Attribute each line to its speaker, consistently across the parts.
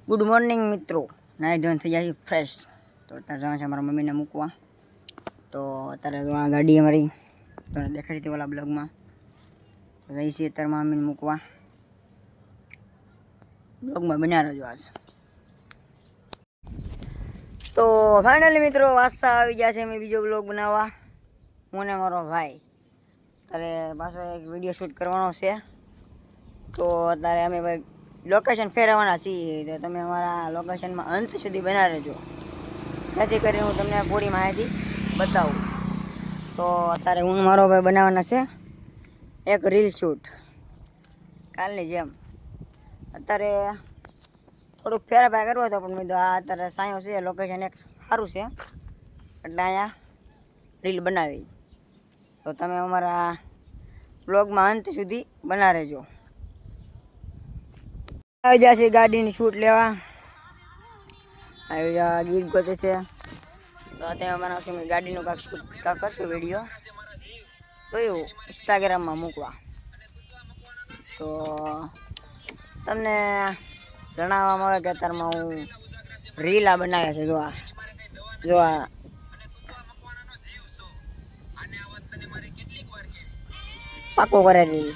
Speaker 1: Good morning મિત્રો, નાહી ધોઈને થઈ જાય ફ્રેશ. તો અત્યારે જવાનું છે મારા મમ્મીને મૂકવા. તો અત્યારે આ ગાડી અમારી તમને દેખાડી હતી ઓલા બ્લોગમાં. તો જઈ છીએ અત્યારે મારા મમ્મીને મૂકવા. બ્લોગમાં બન્યા રહેજો આજ. તો ફાઇનલી મિત્રો વાસા આવી ગયા છે મેં બીજો બ્લોગ બનાવવા. હું ને મારો ભાઈ અત્યારે પાછો એક વિડીયો શૂટ કરવાનો છે. તો અત્યારે અમે ભાઈ લોકેશન ફેરવવાના છીએ. તો તમે અમારા લોકેશનમાં અંત સુધી બના રહેજો, જેથી કરીને હું તમને પૂરી માહિતી બતાવું. તો અત્યારે હું મારો ભાઈ બનાવવાના છે એક રીલ શૂટ કાલની જેમ. અત્યારે થોડુંક ફેરફાર કરવો હતો, પણ મેં તો આ અત્યારે સાયો છે લોકેશન એક સારું છે એટલે અહીંયા રીલ બનાવી. તો તમે અમારા બ્લોગમાં અંત સુધી બના રહેજો. આવી જશે ગાડીની શૂટ લેવા, આવી જા ગીત ગોતે છે. તો તમે બનાવશું મેં ગાડીનું કાંક કરશું વિડીયો, કયું ઇન્સ્ટાગ્રામમાં મૂકવા. તો તમને જણાવવા મળે કે અત્યારમાં હું રીલા બનાવ્યા છે. જો આ પાકો કરેલી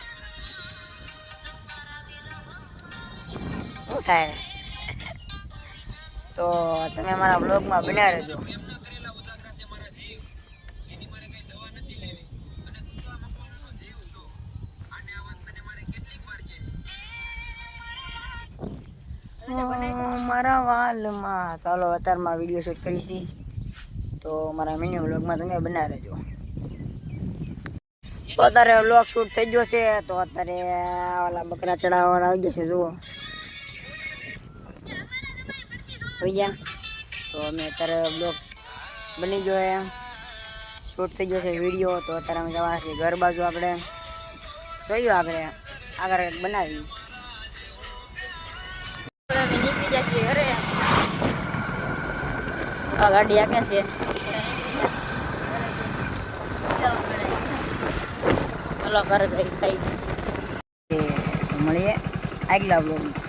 Speaker 1: થાય. તો તમે અમારા બ્લોગમાં બન્યા રહેજો. મારા વાલમાં ચાલો અત્યારમાં વિડીયો શૂટ કરીશી. તો મારા મિની બ્લોગમાં તમે બન્યા રહેજો. તો અત્યારે બ્લોગ શૂટ થઈ ગયો છે. તો અત્યારે ઓલા બકરા ચડાવવાળા આવી જશે. જુઓ થઈ ગયા. તો અમે અત્યારે બ્લોગ બની ગયો એમ શૂટ થઈ ગયો છે વિડીયો. તો અત્યારે અમે જવાના છીએ ઘર બાજુ. આપણે જોઈએ આગળ બનાવી.
Speaker 2: ગાડી આગે છે. ચલો ઘરે જઈ મળીએ આગલા બ્લોગમાં.